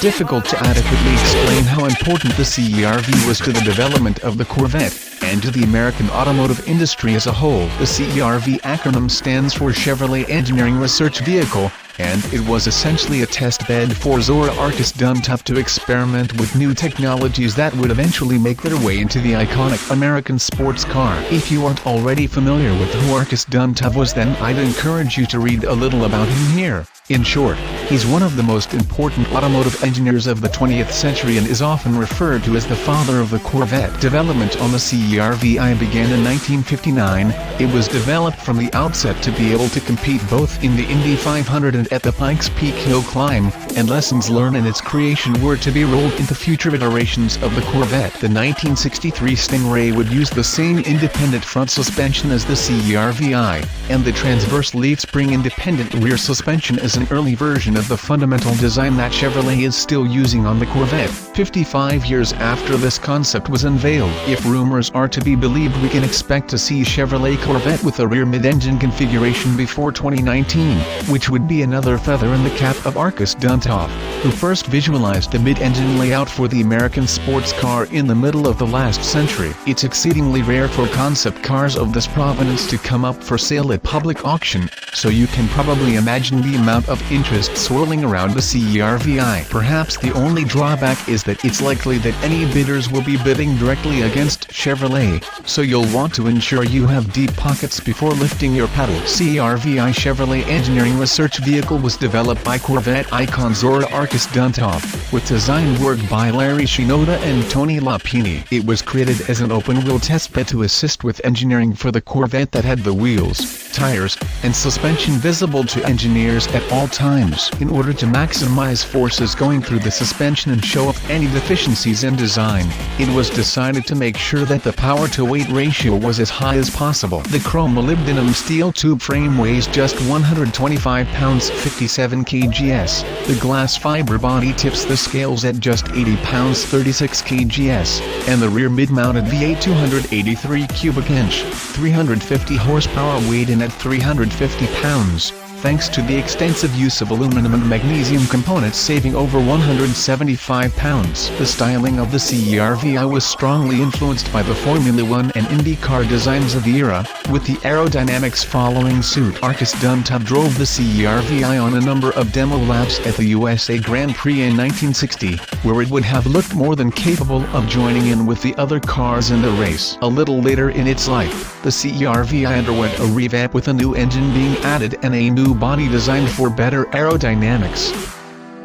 difficult to adequately explain how important the CERV was to the development of the Corvette, and to the American automotive industry as a whole. The CERV acronym stands for Chevrolet Engineering Research Vehicle, and it was essentially a test bed for Zora Arkus Duntov to experiment with new technologies that would eventually make their way into the iconic American sports car. If you aren't already familiar with who Arkus Duntov was, then I'd encourage you to read a little about him here. In short, he's one of the most important automotive engineers of the 20th century and is often referred to as the father of the Corvette. Development on the CERV began in 1959. It was developed from the outset to be able to compete both in the Indy 500 and at the Pikes Peak hill climb, and lessons learned in its creation were to be rolled into future iterations of the Corvette. The 1963 Stingray would use the same independent front suspension as the CERV, and the transverse leaf spring independent rear suspension is an early version of the fundamental design that Chevrolet is still using on the Corvette. 55 years after this concept was unveiled, if rumors are to be believed, we can expect to see Chevrolet Corvette with a rear mid-engine configuration before 2019, which would be another feather in the cap of Arkus Duntov, who first visualized the mid-engine layout for the American sports car in the middle of the last century. It's exceedingly rare for concept cars of this provenance to come up for sale at public auction, so you can probably imagine the amount of interest swirling around the CERV. Perhaps the only drawback is that it's likely that any bidders will be bidding directly against Chevrolet, so you'll want to ensure you have deep pockets before lifting your pedal. CERV Chevrolet Engineering Research Vehicle was developed by Corvette icon Zora Arkus Duntov, with design work by Larry Shinoda and Tony Lapini. It was created as an open-wheel testbed to assist with engineering for the Corvette that had the wheels, tires, and suspension visible to engineers at all times. In order to maximize forces going through the suspension and show up any deficiencies in design, it was decided to make sure that the power-to-weight ratio was as high as possible. The chrome-molybdenum steel tube frame weighs just 125 pounds 57 kgs. The glass fiber body tips the scales at just 80 pounds 36 kgs, and the rear mid-mounted V8 283 cubic inch, 350 horsepower weighed in at 350 pounds. Thanks to the extensive use of aluminum and magnesium components saving over 175 pounds. The styling of the CERV was strongly influenced by the Formula One and IndyCar designs of the era, with the aerodynamics following suit. Arkus Duntov drove the CERV on a number of demo laps at the USA Grand Prix in 1960, where it would have looked more than capable of joining in with the other cars in the race. A little later in its life, the CERV underwent a revamp with a new engine being added and a new body designed for better aerodynamics.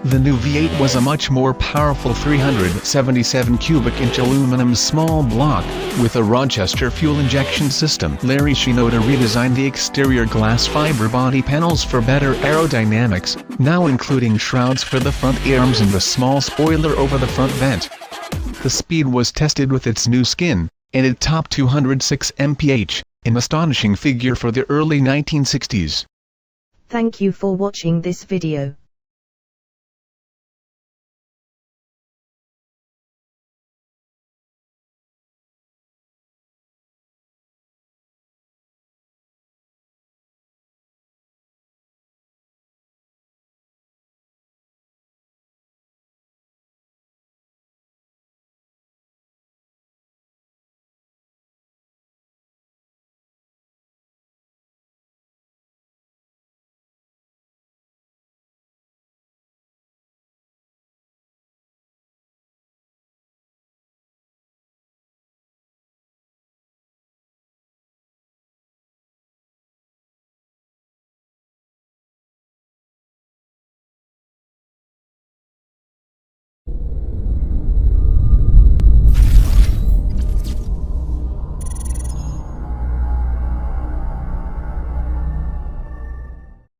The new V8 was a much more powerful 377 cubic inch aluminum small block, with a Rochester fuel injection system. Larry Shinoda redesigned the exterior glass fiber body panels for better aerodynamics, now including shrouds for the front arms and a small spoiler over the front vent. The speed was tested with its new skin, and it topped 206 mph, an astonishing figure for the early 1960s. Thank you for watching this video.